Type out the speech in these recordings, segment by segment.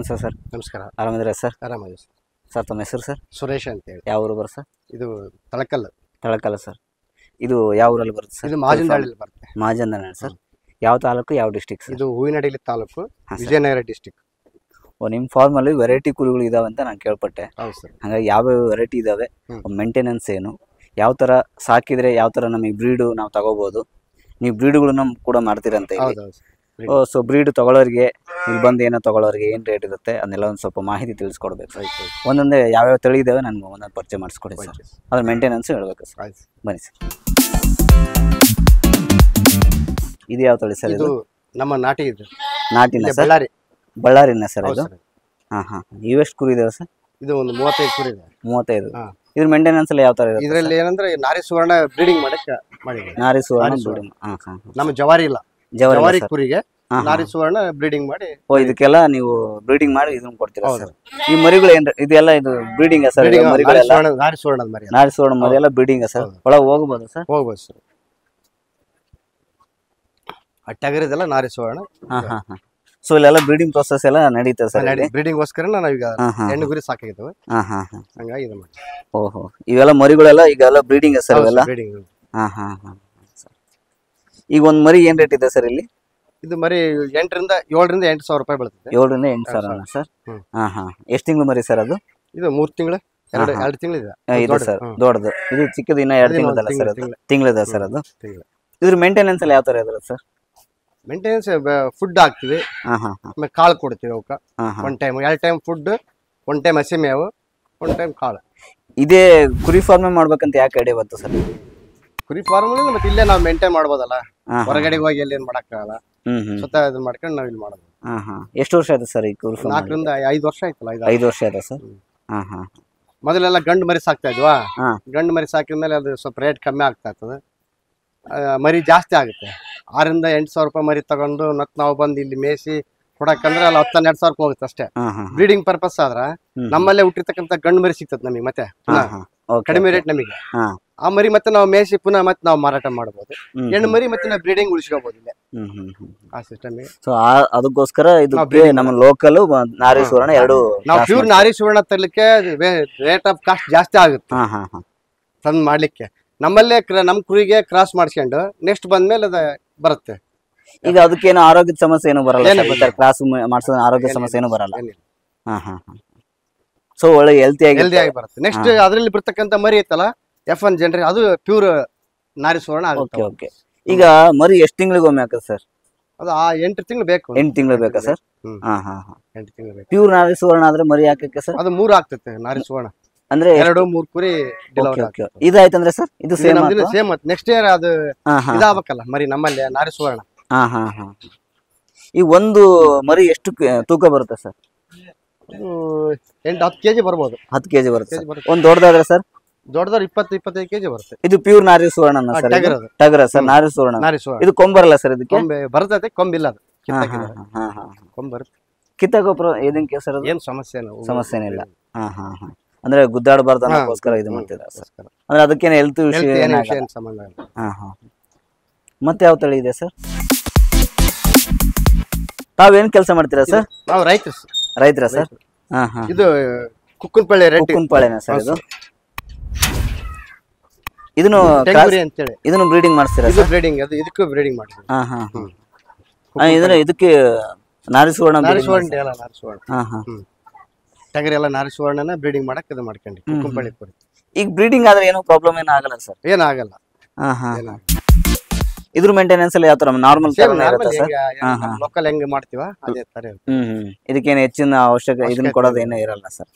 ನಮಸ್ತೆ ಸರ್. ನಮಸ್ಕಾರ. ಆರಾಮಿದ್ದೀರಾ ಸರ್? ಆರಾಮಾಗಿ ಸರ್. ತಮ್ಮ ಹೆಸರು ಸರ್? ಸುರೇಶ್ ಅಂತ ಹೇಳಿ. ಯಾವ ಊರು ಬರುತ್ತೆ ಸರ್? ಇದು ತಳಕಲ್ ಸರ್. ಇದು ಯಾವ ಊರಲ್ಲಿ ಬರುತ್ತೆ ಸರ್? ಇದು ಮಾಜನಹಳ್ಳಿ ಬರುತ್ತೆ. ಮಾಜನಹಳ್ಳಿ ಸರ್. ಯಾವ ತಾಲೂಕು, ಯಾವ ಡಿಸ್ಟಿಕ್ ಸರ್? ಇದು ಹೂವಿನಡಗಲಿ ತಾಲೂಕು, ವಿಜಯನಗರ ಡಿಸ್ಟಿಕ್. ನಿಮ್ಮ ಫಾರ್ಮ್ ಅಲ್ಲಿ ವೆರೈಟಿ ಕುರಿಗಳು ಇದಾವೆ ಅಂತ ನಾನು ಕೇಳ್ಪಟ್ಟೆ. ಹೌದು ಸರ್. ಹಾಗಾಗಿ ಯಾವ ವೆರೈಟಿ ಇದಾವೆ, ಮೇಂಟೆನೆನ್ಸ್ ಏನು, ಯಾವ ತರ ಸಾಕಿದ್ರೆ ಯಾವ ತರ ನಮಗೆ ಬ್ರೀಡು ನಾವು ತಗೋಬಹುದು, ನೀವು ಬ್ರೀಡ್ಗಳನ್ನ ಕೂಡ ಮಾಡ್ತೀರಂತ. ಸೊ ಬ್ರೀಡ್ ತಗೊಳ್ಳೋರಿಗೆ, ಇಲ್ಲಿ ಬಂದು ಏನೋ ತಗೊಳ್ಳೋರಿಗೆ ಏನು ರೇಟ್ ಇರುತ್ತೆ ಅದನ್ನೆಲ್ಲ ಒಂದು ಸ್ವಲ್ಪ ಮಾಹಿತಿ ತಿಳಿಸ್ಕೊಡ್ಬೇಕು. ಒಂದೊಂದೇ ಯಾವ್ಯಾವ ತಳಿ ಇದಾವೆ ನನಗೆ ಒಂದೊಂದು ಪರಿಚಯ ಮಾಡಿಸ್ಕೊಡಿ ಸರ್. ಅದ್ರ ಮೇಂಟೆನೆನ್ಸ್ ಹೇಳ್ಬೇಕು ಸರ್. ಬನ್ನಿ ಸರ್. ಇದು ಯಾವ ತಳಿ ಸರ್? ಇದು ನಮ್ಮ ನಾಟಿ ಇದು. ನಾಟಿನ ಸರ್? ಬಳ್ಳಾರಿನ ಸರ್ ಇದು? ಇವೆಷ್ಟು ಕುರಿ ಇದಾವೆ ಸರ್? ಇದು ಒಂದು 35 ಕುರಿ ಇದೆ. 35. ಇದ್ರ ಮೇಂಟೆನೆನ್ಸ್ ಎಲ್ಲ ಯಾವ ತರ ಇರುತ್ತೆ? ಇದರಲ್ಲಿ ಏನಂದ್ರೆ ನಾರಿ ಸುವರ್ಣ ಬ್ರೀಡಿಂಗ್ ಮಾಡಕ್ಕೆ ಮಾಡಿದ್ದೀವಿ. ನಾರಿ ಸುವರ್ಣ ಬ್ರೀಡಿಂಗ್. ನಮ್ಮ ಜವಾರಿ ಇಲ್ಲ, ಜವಾರಿ ಕುರಿಗೆ ನಾರಿ ಸುವರ್ಣ ಬ್ರೀಡಿಂಗ್ ಮಾಡಿ. ಇದಕ್ಕೆಲ್ಲ ನೀವು ಬ್ರೀಡಿಂಗ್ ಮಾಡಿ ಇದನ್ನ ಕೊಡ್ತೀರಾ ಸರ್? ಈ ಮರಿಗಳು ಏನ್ ಇದೆಲ್ಲ ಇದು ಬ್ರೀಡಿಂಗ್ ಸರ್? ನಾರಿ ಸುವರ್ಣದ ಮರಿ. ನಾರಿ ಸುವರ್ಣ ಮರಿ ಎಲ್ಲ ಬ್ರೀಡಿಂಗ್ ಸರ್? ಒಳಗೆ ಹೋಗಬಹುದು ಸರ್? ಹೋಗ್ಬೋದು ಸರ್. ಟಗರಿದೆಲ್ಲ ನಾರಿ ಸುವರ್ಣ. ಸೊ ಇಲ್ಲೆಲ್ಲ ಬ್ರೀಡಿಂಗ್ ಪ್ರೊಸೆಸ್ ಎಲ್ಲ ನಡೀತದೆ ಸರ್? ಬ್ರೀಡಿಂಗ್ ಗೋಸ್ಕರ ನಾವೀಗ ಹೆಣ್ಣು ಗುರಿ ಸಾಕಿದ್ದೇವೆ. ಹಂಗಾಗಿ ಇದು ಮಾಡಿ. ಓಹೋ, ಇವೆಲ್ಲ ಮರಿಗಳೆಲ್ಲ ಈಗೆಲ್ಲ ಬ್ರೀಡಿಂಗ್ ಸರ್? ಇವೆಲ್ಲ ಬ್ರೀಡಿಂಗ್. ಈಗ ಒಂದ್ ಮರಿ ಏನ್ ರೇಟ್ ಇದೆ ಸರ್ ಇಲ್ಲಿ? ಇದು ಮರಿ 7 ರಿಂದ 8 ಸಾವಿರ ರೂಪಾಯಿ ಬೀಳುತ್ತೆ. 7 ರಿಂದ 8 ಸಾವಿರ ಸರ್? ಎಷ್ಟು ತಿಂಗಳು ಮರಿ ಸರ್ ಅದು? ಇದು 3 ತಿಂಗಳು, 2 ತಿಂಗಳು ಇದೆ ಸರ್. ದೊಡ್ಡದು. ಇದು ಚಿಕ್ಕದು ಇನ್ನ 2 ತಿಂಗಳದಲ್ಲ ಸರ್? ಅದು ತಿಂಗಳದ ಸರ್ ಅದು? ಇದ್ರ ಮೇಂಟೆನೆನ್ಸ್ ಎಲ್ಲ ಯಾವ ತರ ಇದೆ ಸರ್? ಮೇಂಟೆನೆನ್ಸ್ ಫುಡ್ ಹಾಕ್ತಿವಿ, ಆಮೇಲೆ ಕಾಳು ಕೊಡ್ತೀವಿ ಅವಕ್ಕೆ. 1 ಟೈಮ್ 2 ಟೈಮ್ ಫುಡ್, 1 ಟೈಮ್ ಹಸಿ ಮೇವು, 1 ಟೈಮ್ ಕಾಳು. ಇದೇ ಕುರಿ ಫಾರ್ಮ್ ಮಾಡ್ಬೇಕಂತ ಯಾಕೆ ಐಡಿಯಾ ಬಂತು ಸರ್? ಕುರಿ ಫಾರ್ಮ್ ಮತ್ತೆ ಇಲ್ಲೇ ನಾವು ಮೇಂಟೈನ್ ಮಾಡ್ಬೋದಲ್ಲ, ಹೊರಗಡೆ ಹೋಗಿ ಎಲ್ಲಿ ಏನ್ ಮಾಡಕ್ಕಾಗಲ್ಲ. ಸ್ವತಃ ಇದನ್ನ ಮಾಡ್ಕೊಂಡು ನಾವ್ ಇಲ್ಲಿ ಮಾಡೋದು. ಎಷ್ಟು ವರ್ಷ ಆಯ್ತು ಸರ್ ಈ ಕುರಿ ಫಾರ್ಮ್? 4 ರಿಂದ 5 ವರ್ಷ ಆಯ್ತಲ್ಲ. 5 ವರ್ಷ ಆಯ್ತಾ ಸರ್? ಮೊದಲೆಲ್ಲ ಗಂಡು ಮರಿ ಸಾಕ್ತಾ ಇದ್ವಾ. ಗಂಡು ಮರಿ ಸಾಕಿದ್ಮೇಲೆ ಅದು ಸ್ವಲ್ಪ ರೇಟ್ ಕಮ್ಮಿ ಆಗ್ತಾ ಇರ್ತದೆ, ಮರಿ ಜಾಸ್ತಿ ಆಗುತ್ತೆ. 6 ರಿಂದ 8 ಸಾವಿರ ರೂಪಾಯಿ ಮರಿ ತಗೊಂಡು ಮತ್ತೆ ನಾವು ಬಂದು ಇಲ್ಲಿ ಮೇಯಿಸಿ ಕೊಡಕಂದ್ರೆ ಅಲ್ಲಿ 10-12 ಸಾವಿರ ರೂಪಾಯಿ ಹೋಗುತ್ತೆ ಅಷ್ಟೇ. ಬ್ರೀಡಿಂಗ್ ಪರ್ಪಸ್ ಆದ್ರ ನಮ್ಮಲ್ಲೇ ಹುಟ್ಟಿರ್ತಕ್ಕಂಥ ಗಂಡು ಮರಿ ಸಿಗ್ತದೆ ನಮಗೆ, ಮತ್ತೆ ಕಡಿಮೆ ರೇಟ್ ನಮಗೆ. ಆ ಮರಿ ಮತ್ತೆ ನಾವು ಮೇಯಿಸಿ ಪುನಃ ಮತ್ತೆ ನಾವು ಮಾರಾಟ ಮಾಡಬಹುದು. ಹೆಣ್ಣು ಮರಿ ಮತ್ತೆ ನಾವು ಬ್ರೀಡಿಂಗ್ ಉಳಿಸ್ಕೋಬಹುದು ಇಲ್ಲೇ, ಆ ಸಿಸ್ಟಮ್. ಸೊ ಅದಕ್ಕೋಸ್ಕರ ಇದು ನಮ್ಮ ಲೋಕಲ್ ನಾರಿ ಸುವರ್ಣ ಎರಡು. ನಾವು ಪ್ಯೂರ್ ನಾರಿ ಸುವರ್ಣ ತರಲಿಕ್ಕೆ ರೇಟ್ ಆಫ್ ಕಾಸ್ಟ್ ಜಾಸ್ತಿ ಆಗುತ್ತೆ ತಂದ್ ಮಾಡ್ಲಿಕ್ಕೆ. ನಮ್ಮಲ್ಲೇ ನಮ್ ಕುರಿಗೆ ಕ್ರಾಸ್ ಮಾಡ್ಸ್ಕೊಂಡು ನೆಕ್ಸ್ಟ್ ಬಂದ್ಮೇಲೆ ಅದ ಬರುತ್ತೆ. ಈಗ ಅದಕ್ಕೇನು ಆರೋಗ್ಯದ ಸಮಸ್ಯೆ ಏನು ಬರಲ್ಲ? ಕ್ರಾಸ್ ಮಾಡ್ಸೋದ್ ಆರೋಗ್ಯ ಸಮಸ್ಯೆ ಏನು ಬರಲ್ಲ? ಸೊ ಒಳ್ಳೆ ಹೆಲ್ತಿ ಆಗಿ ಬರುತ್ತೆ. ನೆಕ್ಸ್ಟ್ ಅದ್ರಲ್ಲಿ ಬರ್ತಕ್ಕಂಥ ಮರಿ ಐತಲ್ಲ F1 ಜನರೇಷನ್, ಅದು ಪ್ಯೂರ್ ನಾರಿ ಸುವರ್ಣ ಆಗುತ್ತೆ. ಓಕೆ. ಈಗ ಮರಿ ಎಷ್ಟು ತಿಂಗಳಿಗೆ ಒಮ್ಮೆ ಹಾಕುತ್ತೆ ಸರ್? ಅದು 8 ತಿಂಗಳು ಬೇಕು. 8 ತಿಂಗಳು ಬೇಕಾ ಸರ್? 8 ತಿಂಗಳು ಬೇಕು. ಪ್ಯೂರ್ ನಾರಿ ಸುವರ್ಣ ಆದ್ರೆ ಮರಿ ಹಾಕಕ್ಕೆ ಸರ್? ಅದು 3 ಆಗ್ತೈತೆ ನಾರಿ ಸುವರ್ಣ. ಅಂದ್ರೆ 2-3 ಕುರಿ ಇದಾಯ್ತಂದ್ರೆ ಸರ್ ಇದು ಸೇಮ್ ನೆಕ್ಸ್ಟ್ ಇಯರ್ ಅದು ಇದಾಗಬೇಕಲ್ಲ ಮರಿ ನಮ್ಮಲ್ಲಿ ನಾರಿ ಸುವರ್ಣ. ಈ ಒಂದು ಮರಿ ಎಷ್ಟು ತೂಕ ಬರುತ್ತೆ ಸರ್? 8-10 ಕೆಜಿ ಬರ್ಬೋದು. 10 ಕೆಜಿ ಬರುತ್ತೆ. ಒಂದ್ ದೊಡ್ಡದಾದ್ರೆ ಸರ್? ದೊಡ್ಡದಾದ್ರೆ 20-25 ಕೆಜಿ ಬರುತ್ತೆ. ಇದು ಪ್ಯೂರ್ ನಾರಿ ಸುವರ್ಣ ಟಗರ ಸರ್? ನಾರಿ ಸುವರ್ಣ. ಇದು ಕೊಂಬರಲ್ಲ ಸರ್? ಇದಕ್ಕೆ ಬರ್ತೈತೆ, ಕೊಂಬಿಲ್ಲ. ಅದು ಕೊಂಬ್ ಬರುತ್ತೆ. ಕಿತ್ತ ಗೊಬ್ಬರ ಇದಕ್ಕೆ ಸರ್ ಏನ್ ಸಮಸ್ಯೆ ಏನಿಲ್ಲ. ಅಂದ್ರೆ ಗುದ್ದಾಡಬಾರ್ದು ಅನ್ನೋಸ್ಕರ ಇದು ಮಾಡ್ತಿದ್ದಾರೆ ಸರ್. ಅಂದ್ರೆ ಅದಕ್ಕೇನು ಹೆಲ್ತ್ ವಿಷಯ ಸಂಬಂಧ ಇಲ್ಲ. ಮತ್ತೆ ಯಾವ ತಳಿ ಇದೆ ಸರ್? ತಾವೇನ್ ಕೆಲಸ ಮಾಡ್ತೀರಾ ಸರ್? ನಾವು ರೈತರ ಸರ್? ಇದು ಕುಕ್ಕನಪಾಳ್ಯನ ಸರ್ ಇದು? ಇದನ್ನು ಬ್ರೀಡಿಂಗ್ ಮಾಡಿಸ್ತೀರಾ? ಇದಕ್ಕೂ ಬ್ರೀಡಿಂಗ್ ಮಾಡ್ತೀವಿ. ಇದಕ್ಕೆ ನಾರಿ ಸುವರ್ಣ ಟಗರಿ ಎಲ್ಲ ನಾರಿ ಸುವರ್ಣನ ಬ್ರೀಡಿಂಗ್ ಮಾಡಕ್ ಇದು ಮಾಡ್ಕೊಂಡಿ ಕುಕ್ಕನಪಾಳ್ಯ ಕುರಿ. ಈಗ ಬ್ರೀಡಿಂಗ್ ಆದ್ರೆ ಏನು ಪ್ರಾಬ್ಲಮ್ ಏನು ಆಗಲ್ಲ ಸರ್? ಏನಾಗಲ್ಲ. ಇದ್ರ ಮೇಂಟೆನೆನ್ಸ್ ಎಲ್ಲ ಯಾವ ತರ? ನಾರ್ಮಲ್ ಲೋಕಲ್ ಹೆಂಗ್ ಮಾಡ್ತೀವ ಅದೇ ತರ. ಇದಕ್ಕೇನು ಹೆಚ್ಚಿನ ಅವಶ್ಯಕ ಇದನ್ನ ಕೊಡೋದು ಏನೂ ಇರಲ್ಲ ಸರ್?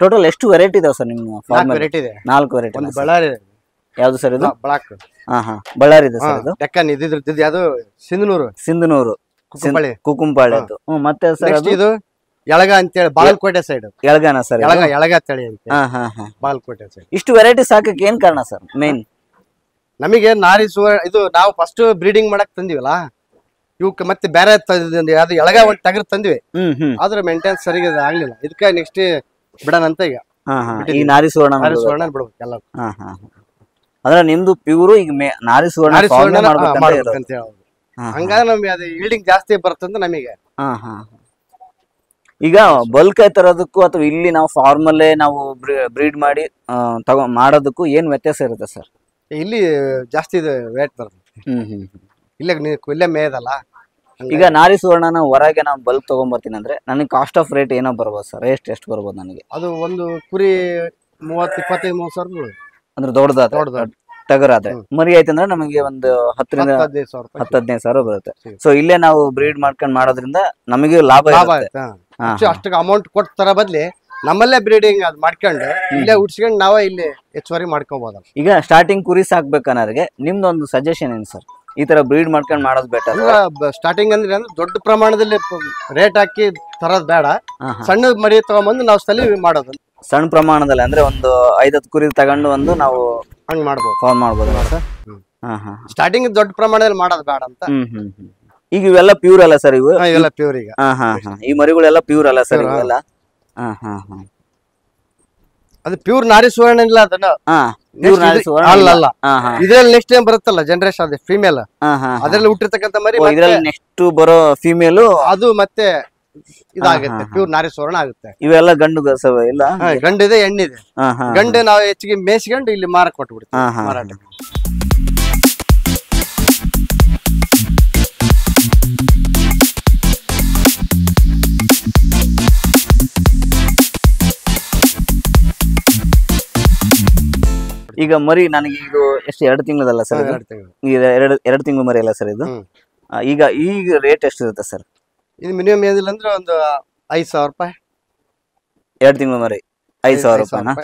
ಟೋಟಲ್ ಎಷ್ಟು ವೆರೈಟಿ ಇದಾವೆ ಸರ್ ನಿಮ್ಮ ಫಾರ್ಮ್? 4 ವೆರೈಟಿ. ಬಳ್ಳಾರಿ ಯಾವ್ದು ಸರ್ ಇದು? ಬ್ಲಾಕ್. ಬಳ್ಳಾರಿ ಇದೆ ಸರ್ ಇದು? ಡೆಕ್ಕನ್ ಇದ್ರದ್ದು ಯಾವ್ದು? ಸಿಂಧನೂರು ಕುಕ್ಕನಪಾಳ್ಯ. ಮತ್ತೆ ಸರ್ ಇದು ಯಳಗ ಅಂತೇಳಿ ಬಾಗಲಕೋಟೆ ಸೈಡ್. ಯಳಗಾನ ಸರ್? ಯಳಗ ತಳಿ ಅಂತ ಬಾಗಲಕೋಟೆ ಸೈಡ್. ಇಷ್ಟು ವೆರೈಟಿ ಸಾಕಕ್ಕೆ ಏನ್ ಕಾರಣ ಸರ್? ಮೇನ್ ನಮಗೆ ನಾರಿ ಸುವರ್ಣ ಇದು ನಾವು ಫಸ್ಟ್ ಬ್ರೀಡಿಂಗ್ ಮಾಡಕ್ ತಂದಿವಲ್ಲ, ಇವಕ್ಕೆ ಮತ್ತೆ ಬೇರೆ ಅದು ಎಳಗ ಒಂದು ಟಗರ್ ತಂದ್ವಿ. ಆದ್ರೆ ಮೇಂಟೆನೆನ್ಸ್ ಸರಿಗೆ ಆಗ್ಲಿಲ್ಲ. ಇದಕ್ಕೆ ನೆಕ್ಸ್ಟ್ ಬಿಡೋಣ ಅಂತ ಈಗ ಈ ನಾರಿ ಸುವರ್ಣ ಬಿಡ್ಬೇಕು ಎಲ್ಲ. ಅಂದ್ರೆ ನಿಮ್ದು ಪ್ಯೂರ್ ಈಗ ನಾರಿ ಸುವರ್ಣ ಅಂತ ಹೇಳೋದು. ಹಂಗಾಗಿ ನಮ್ಗೆ ಅದು ಈಲ್ಡಿಂಗ್ ಜಾಸ್ತಿ ಬರ್ತಂತ ನಮಗೆ ಹಾ ಹಾ. ಈಗ ಬಲ್ಕ್ ತರೋದಕ್ಕೂ ಅಥವಾ ಇಲ್ಲಿ ನಾವು ಫಾರ್ಮಲ್ಲೇ ನಾವು ಬ್ರೀಡ್ ಮಾಡಿ ಮಾಡೋದಕ್ಕೂ ಏನ್ ವ್ಯತ್ಯಾಸ ಇರುತ್ತೆ ಸರ್? ಇಲ್ಲಿ ಜಾಸ್ತಿ ವೇಟ್ ಬರುತ್ತೆ. ಇಲ್ಲೇ ಮೇದಲ್ಲ. ಈಗ ನಾರಿ ಸುವರ್ಣನ ಹೊರಗೆ ನಾವು ಬಲ್ಕ್ ತಗೊಂಡ್ಬರ್ತೀನಿ ಅಂದ್ರೆ ನನಗೆ ಕಾಸ್ಟ್ ಆಫ್ ರೇಟ್ ಏನೋ ಬರ್ಬೋದು ಸರ್? ಎಷ್ಟು ಬರ್ಬೋದು ನನಗೆ? ಅದು ಒಂದು ಕುರಿ 30-25-30 ಸಾವಿರ. ಅಂದ್ರೆ ದೊಡ್ಡದಾದ ಟಗರ್ ಆದ್ರೆ. ಮರಿ ಆಯ್ತಂದ್ರೆ ನಮಗೆ ಒಂದು 10-15 ಸಾವಿರ ಬರುತ್ತೆ. ಸೊ ಇಲ್ಲೇ ನಾವು ಬ್ರೀಡ್ ಮಾಡ್ಕೊಂಡು ಮಾಡೋದ್ರಿಂದ ನಮಗೆ ಲಾಭ ಅಷ್ಟು ಅಮೌಂಟ್ ಕೊಟ್ಟು ತರ ಬದ್ಲಿ ನಮ್ಮಲ್ಲೇ ಬ್ರೀಡಿಂಗ್ ಅದ್ ಮಾಡ್ಕೊಂಡು ಇಲ್ಲೇ ಉಡ್ಸ್ಕೊಂಡು ನಾವೇ ಇಲ್ಲಿ ಹೆಚ್ಚುವರಿ ಮಾಡ್ಕೋಬಹುದು. ಈಗ ಸ್ಟಾರ್ಟಿಂಗ್ ಕುರಿ ಸಾಕ್ಬೇಕನ್ನೋರಿಗೆ ನಿಮ್ದೊಂದು ಸಜೆಷನ್ ಏನು ಸರ್? ಈ ತರ ಬ್ರೀಡ್ ಮಾಡ್ಕೊಂಡು ಮಾಡೋದು ಬೆಟರ್? ಸ್ಟಾರ್ಟಿಂಗ್ ಅಂದ್ರೆ ದೊಡ್ಡ ಪ್ರಮಾಣದಲ್ಲಿ ರೇಟ್ ಹಾಕಿ ತರೋದ್ ಬೇಡ, ಸಣ್ಣ ಮರಿ ತಗೊಂಡ್ಬಂದು ನಾವು ಸ್ಥಳ ಮಾಡೋದು. ಸಣ್ಣ ಪ್ರಮಾಣದಲ್ಲಿ ಅಂದ್ರೆ ಒಂದು 5-10 ಕುರಿ ತಗೊಂಡು ಒಂದು ನಾವು ಹಂಗ್ ಮಾಡ್ಬೋದು, ಫಾರ್ಮ್ ಮಾಡ್ಬೋದು ಸರ್. ಸ್ಟಾರ್ಟಿಂಗ್ ದೊಡ್ಡ ಪ್ರಮಾಣದಲ್ಲಿ ಮಾಡೋದು ಬೇಡ ಅಂತ. ಈಗ ಇವೆಲ್ಲ ಪ್ಯೂರ್ ಅಲ್ಲ ಸರ್? ಇವೆಲ್ಲ ಪ್ಯೂರ್. ಈಗ ಈ ಮರಿಗಳೆಲ್ಲ ಪ್ಯೂರ್ ಅಲ್ಲ ಸರ್ ಇವೆಲ್ಲ? ಅದು ಪ್ಯೂರ್ ನಾರಿ ಸುವರ್ಣ ಇಲ್ಲ. ಅದನ್ನ ಅಲ್ಲ, ಇದ್ರಲ್ಲಿ ನೆಕ್ಸ್ಟ್ ಟೈಮ್ ಬರುತ್ತಲ್ಲ ಜನರೇಷನ್, ಅದೇ ಫೀಮೇಲ್, ಅದ್ರಲ್ಲಿ ಹುಟ್ಟಿರ್ತಕ್ಕಂಥ ಮರಿ ನೆಕ್ಸ್ಟ್ ಬರೋ ಫೀಮೇಲ್ ಅದು ಮತ್ತೆ ಇದಾಗುತ್ತೆ, ಪ್ಯೂರ್ ನಾರಿ ಸುವರ್ಣ ಆಗುತ್ತೆ. ಇವೆಲ್ಲ ಗಂಡು ಇಲ್ಲ? ಗಂಡಿದೆ, ಹೆಣ್ಣಿದೆ. ಗಂಡು ನಾವು ಹೆಚ್ಚಿಗೆ ಮೇಯಿಸ್ಕೊಂಡು ಇಲ್ಲಿ ಮಾರಕ್ ಕೊಟ್ಬಿಡ್ತೀವಿ ಮಾರಾಟ. ಈಗ ಮರಿ ನನಗೆ ಇದು ಎಷ್ಟು 2 ತಿಂಗಳದಲ್ಲ ಸರ್? 2 ತಿಂಗಳು ಮರಿ ಅಲ್ಲ ಸರ್ ಇದು? ಈಗ ರೇಟ್ ಎಷ್ಟು ಇರುತ್ತೆ ಸರ್? ಇದು ಮಿನಿಮಮ್ ಏನಿಲ್ಲ ಅಂದ್ರೆ ಒಂದು 5,000 ರೂಪಾಯಿ. 2 ತಿಂಗಳು ಮರಿ 5,000 ರೂಪಾಯಿನಾ?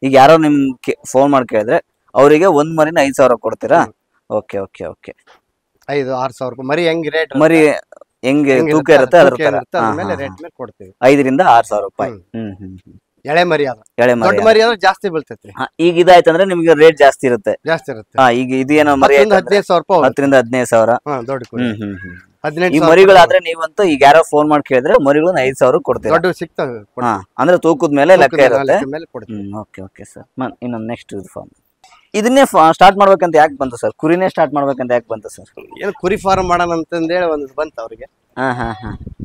ಈಗ ಯಾರೋ ನಿಮ್ಗೆ ಫೋನ್ ಮಾಡಿ ಕೇಳಿದ್ರೆ ಅವರಿಗೆ ಒಂದ್ ಮರಿನ 5,000 ಕೊಡ್ತೀರಾ? Okay okay okay. 5,000-6,000 ರೂಪಾಯಿ ಮರಿ. ಹೆಂಗ್ ರೇಟ್ ಮರಿ ಹೆಂಗೆ ತೂಕ ಇರುತ್ತೆ ಅದ್ರ ರೇಟ್ ಮೇಲೆ ಕೊಡ್ತೀವಿ. 5,000-6,000 ರೂಪಾಯಿ. ಎಳೆ ಮರಿ ದೊಡ್ಡ ಮರಿ ಆದ್ರೆ ಜಾಸ್ತಿ ಬೀಳ್ತೈತ್ರಿ. ಈಗ ಇದಾಯ್ತಂದ್ರೆ ನಿಮ್ಗೆ ರೇಟ್ ಜಾಸ್ತಿ ಇರುತ್ತೆ. ಈಗ ಇದೇನೋ ಮರಿ 15,000 ರೂಪಾಯಿ, 10,000-15,000 ದೊಡ್ಡ ಈ ಮರಿಗಳಾದ್ರೆ ನೀವಂತೂ ಈಗ ಯಾರೋ ಫೋನ್ ಮಾಡಿ ಕೇಳಿದ್ರೆ ಮರಿಗಳನ್ನ 5,000 ಕೊಡ್ತೀರಾ? ದೊಡ್ಡ ಸಿಗ್ತವೆ. ಅಂದ್ರೆ ತೂಕದ ಮೇಲೆ ಲೆಕ್ಕ ಇರುತ್ತೆ. Okay okay sir. ಇನ್ನೊಂದು ನೆಕ್ಸ್ಟ್ ಫಾರ್ಮ್ ಇದನ್ನೇ ಸ್ಟಾರ್ಟ್ ಮಾಡ್ಬೇಕಂತ ಯಾಕೆ ಬಂತು ಸರ್? ಕುರಿನೇ ಸ್ಟಾರ್ಟ್ ಮಾಡ್ಬೇಕಂತ ಯಾಕೆ ಬಂತು ಸರ್? ಏನು ಕುರಿ ಫಾರ್ಮ್ ಮಾಡೋಣ ಅಂತಂದೇಳಿ ಒಂದು ಬಂತು ಅವ್ರಿಗೆ.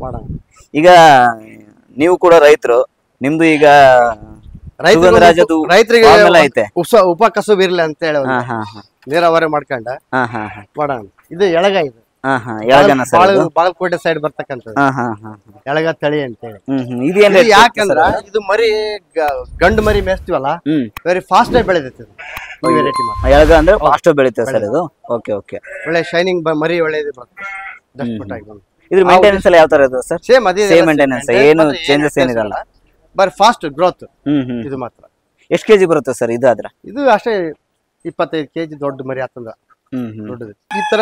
ಮಾಡೋಣ. ಈಗ ನೀವು ಕೂಡ ರೈತರು, ನಿಮ್ದು ಈಗ ರೈತರಿಗೆ ಉಪ ಕಸುಬು ಇರ್ಲಿ ಅಂತ ಹೇಳಿ ನೀರಾವರಿ ಮಾಡ್ಕೊಂಡ ಮಾಡೋಣ. ಇದು ಎಳಗ, ಇದು ಬಾಗಲಕೋಟೆ ಸೈಡ್ ಬರ್ತಕ್ಕಂಥದ್ದು ಎಳಗ ತಳಿ ಅಂತೇಳಿ. ಯಾಕಂದ್ರ ಇದು ಮರಿ ಗಂಡು ಮರಿ ಮೇಯಿಸ್ತೀವಲ್ಲ, ವೆರಿ ಫಾಸ್ಟ್ ಆಗಿ ಬೆಳೆದೈತಿ. ಎಳಗ ಅಂದ್ರೆ ಫಾಸ್ಟ್ ಬೆಳಿತದೆ ಸರ್ ಇದು? Okay okay. ಒಳ್ಳೆ ಶೈನಿಂಗ್ ಮರಿ ಒಳ್ಳೆದು ಬರ್ತದೆ. ಇದ್ರ ಮೇಂಟೆನೆನ್ಸ್ ಎಲ್ಲ ಯಾವ ತರ ಇದೆ ಸರ್? ಸೇಮ್ ಅದೇ ಮೇಂಟೆನೆನ್ಸ್, ಏನು ಚೇಂಜಸ್ ಏನಿರಲ್ಲ, ಬರೀ ಫಾಸ್ಟ್ ಗ್ರೋತ್. ಇದು ಮಾತ್ರ. ಎಷ್ಟು ಕೆಜಿ ಬರುತ್ತೆ ಸರ್ ಇದಾದ್ರೆ? ಇದು ಅಷ್ಟೇ 25 kg ದೊಡ್ಡ ಮರಿ ಆತಂದ. ದೊಡ್ಡದು ಈ ತರ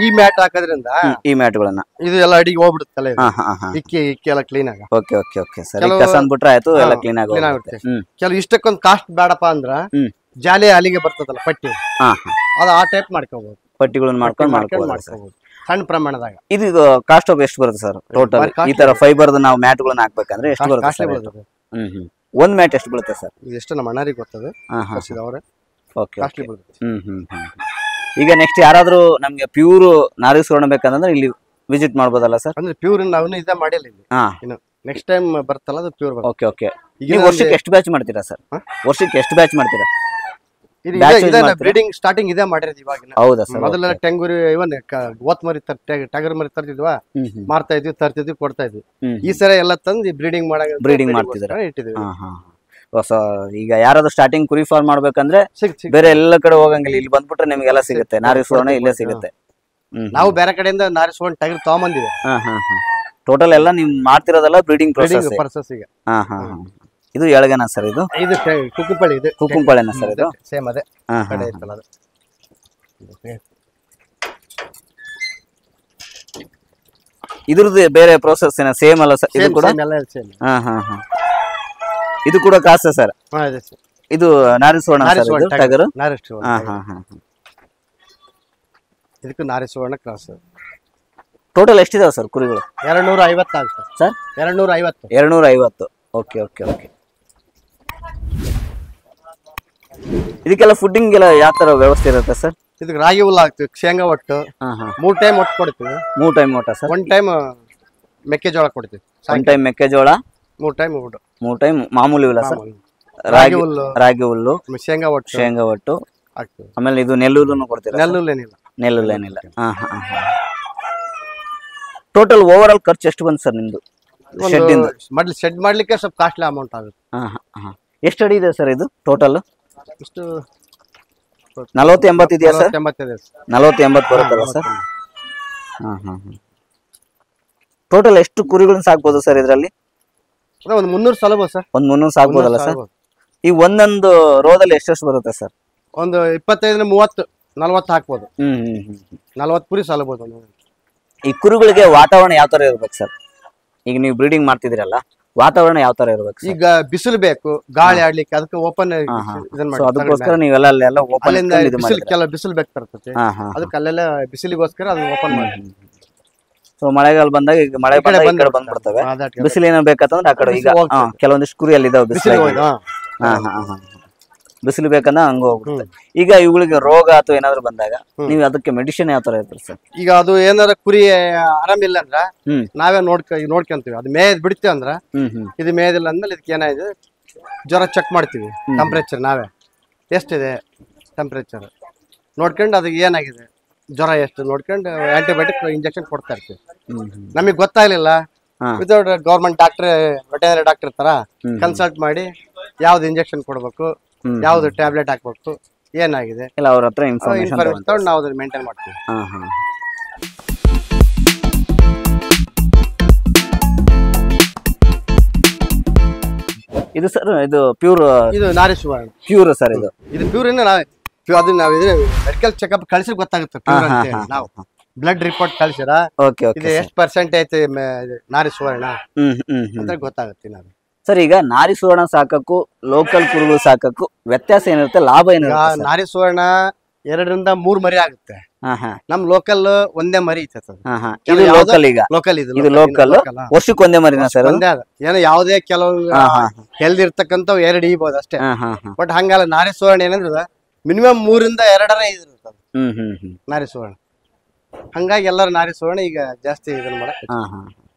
ಈ ಮ್ಯಾಟ್ ಹಾಕೋದ್ರಿಂದ, ಈ ಮ್ಯಾಟ್ಗಳನ್ನ ಇದು ಎಲ್ಲ ಅಡಿಗೆ ಹೋಗ್ಬಿಡುತ್ತಲ್ಲ, ಇಕ್ಕಿ ಎಲ್ಲ ಕ್ಲೀನ್ ಆಗ. Okay okay okay sir. ಕಸ ಅಂದ್ಬಿಟ್ರೆ ಆಯ್ತು, ಎಲ್ಲ ಕ್ಲೀನ್ ಆಗುತ್ತೆ. ಕೆಲವು ಇಷ್ಟಕ್ಕೊಂದು ಕಾಸ್ಟ್ ಬೇಡಪ್ಪ ಅಂದ್ರ ಜಾಲಿ ಅಲ್ಲಿಗೆ ಬರ್ತದಲ್ಲ ಪಟ್ಟಿ, ಅದು ಆ ಟೈಪ್ ಮಾಡ್ಕೋಬಹುದು. ಪಟ್ಟಿಗಳನ್ನ ಮಾಡ್ಕೊಂಡು ಸಣ್ಣ ಪ್ರಮಾಣದಾಗ. ಇದು ಕಾಸ್ಟ್ ಆಫ್ ಎಷ್ಟು ಬರುತ್ತೆ ಸರ್ ಟೋಟಲ್? ಈ ತರ ಫೈಬರ್ ನಾವು ಮ್ಯಾಟ್ಗಳನ್ನ ಹಾಕ್ಬೇಕಂದ್ರೆ ಎಷ್ಟು ಬರುತ್ತೆ? ಒಂದ್ ಮ್ಯಾಟ್ ಎಷ್ಟು ಬೀಳುತ್ತೆ ಸರ್? ಎಷ್ಟು ನಮ್ಮ ಅಣ್ಣರಿಗೆ ಗೊತ್ತದ. ಈಗ ನೆಕ್ಸ್ಟ್ ಯಾರಾದ್ರೂ ನಮ್ಗೆ ಪ್ಯೂರ್ ನಾರಿ ಸುವರ್ಣ ಬೇಕಂದ್ರೆ ಇಲ್ಲಿ ವಿಸಿಟ್ ಮಾಡ್ಬೋದಲ್ಲ ಸರ್? ಅಂದ್ರೆ ಪ್ಯೂರ್ ನಾವು ಇದೇ ಮಾಡಿಲ್ಲ ಇಲ್ಲಿ. ನೆಕ್ಸ್ಟ್ ಟೈಮ್ ಬರ್ತಲ್ಲ ಅದು ಪ್ಯೂರ್. Okay okay. ನೀವು ವರ್ಷಕ್ಕೆ ಎಷ್ಟು ಬ್ಯಾಚ್ ಮಾಡ್ತೀರಾ ಸರ್? ವರ್ಷಕ್ಕೆ ಎಷ್ಟು ಬ್ಯಾಚ್ ಮಾಡ್ತೀರಾ? ಬ್ರೀಡಿಂಗ್ ಸ್ಟಾರ್ಟಿಂಗ್ ಇದೇ ಮಾಡಿರೋದು ಇವಾಗ. ಹೌದಾ ಸರ್? ಮೊದಲ ಟೆಂಗೂರಿ ಇವನ್ ಓತ್ ಮರಿ ಟಗರ್ ಮರಿ ತರ್ತಿದ್ವಾ, ಮಾರ್ತಾ ಇದ್ವಿ, ತರ್ತಿದ್ವಿ, ಕೊಡ್ತಾ ಇದ್ವಿ. ಈ ಸರ ಎಲ್ಲ ತಂದು ಬ್ರೀಡಿಂಗ್ ಮಾಡ್ತಿದ್ರ ಇಟ್ಟಿದ್ವಿ. ಈಗ ಯಾರಾದ್ರೂ ಸ್ಟಾರ್ಟಿಂಗ್ ಕುರಿ ಫಾರ್ಮ್ ಮಾಡ್ಬೇಕಂದ್ರೆ ಬೇರೆ ಎಲ್ಲ ಕಡೆ ಹೋಗಂಗಿಲ್ಲ, ಇಲ್ಲಿ ಬಂದ್ಬಿಟ್ರೆ ನಿಮ್ಗೆಲ್ಲ ಸಿಗುತ್ತೆ. ನಾರಿ ಸುವರ್ಣ ಇಲ್ಲೇ ಸಿಗುತ್ತೆ. ನಾವು ಬೇರೆ ಕಡೆಯಿಂದ ನಾರಿ ಸುವರ್ಣ ಟಗರ್ ತಗೊಂಬಂದಿವಿ. ಟೋಟಲ್ ಎಲ್ಲ ನೀವು ಮಾಡ್ತಿರೋದೆಲ್ಲ ಬ್ರೀಡಿಂಗ್ ಪ್ರೊಸೆಸ್. ಈಗ ಇದು ಎಳಗನ ಸರ್? ಇದು ಕುಕ್ಕುಂಪಳಿ. ಇದು ಕುಕ್ಕುಂಪಳಿನ ಸರ್? ಇದು ಸೇಮ್ ಅದೇ ಕಡೆ ಇತ್ತಲ್ಲ ಅದು. ಇದ್ರದ್ದು ಬೇರೆ ಪ್ರೋಸೆಸ್ ಸೇಮ್ ಅಲ್ಲ ಸರ್? ಇದು ಕೂಡ ಇದು ಕೂಡ ಕಾಸ ಸರ್? ಇದು ನಾರಿ ಸುವರ್ಣ ಟಗರು? ಇದಕ್ಕೂ ನಾರಿ ಸುವರ್ಣ ಕ್ರಾಸ್. ಟೋಟಲ್ ಎಷ್ಟಿದಾವೆ ಸರ್ ಕುರಿಗಳು? 250 ಆಗುತ್ತೆ ಸರ್. 250. Okay okay okay. ಇದಕ್ಕೆಲ್ಲ ಫುಡ್ಡಿಂಗ್ ಎಲ್ಲ ಯಾವ ತರ ವ್ಯವಸ್ಥೆ ಇರುತ್ತೆ ಸರ್? ಇದಕ್ಕೆ ರಾಗಿ ಹುಲ್ಲು ಹಾಕ್ತಿವಿ, ಶೇಂಗಾ ಒಟ್ಟು 3 ಟೈಮ್ ಒಟ್ಟು ಕೊಡ್ತೀವಿ. 3 ಟೈಮ್ ಒಟ್ಟ ಸರ್? 1 ಟೈಮ್ ಮೆಕ್ಕೆಜೋಳ ಕೊಡ್ತೀವಿ. ಒನ್ ಟೈಮ್ ಮೆಕ್ಕೆಜೋಳ, 3 ಟೈಮ್ ಊಟ, 3 ಟೈಮ್ ಮಾಮೂಲಿ ಇಲ್ಲ ಸರ್, ರಾಗಿ ಹುಲ್ಲು, ರಾಗಿ ಹುಲ್ಲು, ಶೇಂಗಾ ಒಟ್ಟು ಆಗ್ತದೆ. ಆಮೇಲೆ ಇದು ನೆಲ್ಲುಲ್ಲು ಕೊಡ್ತೀರಾ? ನೆಲ್ಲುಲ್ಲೇನಿಲ್ಲ. ನೆಲ್ಲುಲ್ಲೇನಿಲ್ಲ. ಟೋಟಲ್ ಓವರ್ ಆಲ್ ಖರ್ಚು ಎಷ್ಟು ಬಂತು ಸರ್ ನಿಮ್ದು? ಶೆಡ್ ಮಾಡ್ಲಿಕ್ಕೆ ಸ್ವಲ್ಪ ಕಾಸ್ಟ್ಲಿ ಅಮೌಂಟ್ ಆಗುತ್ತೆ. ಎಷ್ಟು ಅಡಿ ಇದೆ ಸರ್ ಇದು ಟೋಟಲ್? ಇಷ್ಟು 40-80 ಇದೆಯಾ ಸರ್? 40-80 ಬರುತ್ತಲ್ಲ ಸರ್? ಟೋಟಲ್ ಎಷ್ಟು ಕುರಿಗಳನ್ನ ಸಾಕ್ಬೋದು ಸರ್ ಇದರಲ್ಲಿ? ಒಂದು 300 ಸಾಲಬಹುದು ಸರ್. ಒಂದು 300 ಸಾಕ್ಬೋದಲ್ಲ ಸರ್? ಈ ಒಂದೊಂದು ರೋದಲ್ಲಿ ಎಷ್ಟು ಬರುತ್ತೆ ಸರ್? ಒಂದು 25-30-40 ಹಾಕ್ಬೋದು. 40 ಕುರಿ ಸಾಲಬಹುದು. ಈ ಕುರಿಗಳಿಗೆ ವಾತಾವರಣ ಯಾವ ತರ ಇರ್ಬೇಕು ಸರ್? ಈಗ ನೀವು ಬ್ರೀಡಿಂಗ್ ಮಾಡ್ತಿದ್ದೀರಲ್ಲ, ವಾತಾವರಣ ಯಾವ ತರ ಇರ್ಬೇಕು? ಈಗ ಬಿಸಿಲು ಬೇಕು, ಗಾಳಿ ಆಡ್ಲಿಕ್ಕೆ, ಅದಕ್ಕೆ ಓಪನ್ ಅದಕ್ಕೋಸ್ಕರ ನೀವೆಲ್ಲ ಅಲ್ಲೆಲ್ಲ ಓಪನ್ ಬಿಸಿಲು ಬೇಕಾಗ್ತದೆ, ಅದಕ್ಕೆ ಅಲ್ಲೆಲ್ಲ ಬಿಸಿಲಿಗೋಸ್ಕರ ಅದು ಓಪನ್ ಮಾಡಿ. ಸೊ ಮಳೆಗಾಲ ಬಂದಾಗ ಈಗ ಮಳೆ ಬಂದ್ಬಿಡ್ತವೆ, ಬಿಸಿಲು ಏನೋ ಬೇಕಂತಂದ್ರೆ ಆ ಕಡೆ. ಈಗ ಕೆಲವೊಂದಿಷ್ಟು ಕುರಿ ಅಲ್ಲಿ ಇದಾವೆ ಬಿಸಿಲು ಬೇಕಂದ್ರೆ ಹಂಗ ಹೋಗ್ಬಿಡುತ್ತೆ. ಈಗ ಇವುಗಳಿಗೆ ರೋಗ ಅಥವಾ ಏನಾದ್ರು ಬಂದಾಗ ನೀವು ಅದಕ್ಕೆ ಮೆಡಿಸಿನ್ ಯಾವ ತರ ಇರ್ತೀರಿ ಸರ್? ಈಗ ಅದು ಏನಾರ ಕುರಿ ಆರಾಮಿಲ್ಲ ಅಂದ್ರ ನಾವೇ ನೋಡ್ಕೊಂತೀವಿ. ಅದು ಮೇಯ್ದ್ ಬಿಡ್ತೀವಿ ಅಂದ್ರ, ಇದು ಮೇಯ್ದಿಲ್ಲ ಅಂದ್ಮೇಲೆ ಇದಕ್ಕೆ ಏನಾಗಿದೆ ಜ್ವರ ಚೆಕ್ ಮಾಡ್ತೀವಿ. ಟೆಂಪ್ರೇಚರ್ ನಾವೇ ಎಷ್ಟಿದೆ ಟೆಂಪ್ರೇಚರ್ ನೋಡ್ಕೊಂಡು ಅದಕ್ಕೆ ಏನಾಗಿದೆ ಜ್ವರ ಎಷ್ಟು ನೋಡ್ಕೊಂಡು ಆಂಟಿಬಯೋಟಿಕ್ ಇಂಜೆಕ್ಷನ್ ಕೊಡ್ತಾ ಇರ್ತೀವಿ. ನಮಗೆ ಗೊತ್ತಾಗ್ಲಿಲ್ಲ, without government doctor, veterinary doctor ತರ ಕನ್ಸಲ್ಟ್ ಮಾಡಿ ಯಾವ್ದು ಇಂಜೆಕ್ಷನ್ ಕೊಡ್ಬೇಕು, ಯಾವ್ದು ಟ್ಯಾಬ್ಲೆಟ್ ಹಾಕ್ಬೇಕು, ಏನಾಗಿದೆ ಅವ್ರ ಹತ್ರ ಇನ್ಫಾರ್ಮೇಶನ್ ತಗೊಂಡು ನಾವು ಅದನ್ನ ಮೇಂಟೈನ್ ಮಾಡ್ತೀವಿ. ಇದು ಸರ್ ಇದು ಪ್ಯೂರ್, ಇದು ನಾರಿ ಸುವರ್ಣ ಪ್ಯೂರ್ ಸರ್. ಇದು ಪ್ಯೂರ್ ಅದು ನಾವು ಮೆಡಿಕಲ್ ಚೆಕಪ್ ಕಳ್ಸಿ ಗೊತ್ತಾಗುತ್ತೆ ಪ್ಯೂರ್ ಅಂತ ಹೇಳಿ. ನಾವು ಬ್ಲಡ್ ರಿಪೋರ್ಟ್ ಕಳ್ಸಿರ ಇದು ಎಷ್ಟು ಪರ್ಸೆಂಟ್ ಐತೆ ನಾರಿ ಸುವರ್ಣ ಅಂತ ಗೊತ್ತಾಗುತ್ತೆ. ನಾವು ಸರ್ ಈಗ ನಾರಿ ಸುವರ್ಣ ಸಾಕಕ್ಕೂ ಲೋಕಲ್ ಕುರಿಗಳು ಸಾಕಕ್ಕೂ ವ್ಯತ್ಯಾಸ ಏನಿರುತ್ತೆ, ಲಾಭ ಏನಿರುತ್ತೆ? ನಾರಿ ಸುವರ್ಣ 2-3 ಮರಿ ಆಗುತ್ತೆ. ನಮ್ ಲೋಕಲ್ ಒಂದೇ ಮರಿ ಐತೆ. ಲೋಕಲ್ ವರ್ಷಕ್ಕೆ ಒಂದೇ ಮರಿನಾ ಸರ್? ಏನೋ ಯಾವ್ದೇ ಕೆಲವು ಹೆಲ್ದಿ ಇರ್ತಕ್ಕಂಥ 2 ಈಬೋದು ಅಷ್ಟೇ. ಬಟ್ ಹಂಗಲ್ಲ, ನಾರಿ ಸುವರ್ಣ ಏನಂದ್ರೆ ಮಿನಿಮಮ್ 3-2 ಇರುತ್ತೆ ನಾರಿ ಸುವರ್ಣ. ಹಂಗಾಗಿ ಎಲ್ಲರೂ ನಾರಿ ಸುವರ್ಣ ಈಗ ಜಾಸ್ತಿ ಇದನ್ನ ಮಾಡಕ್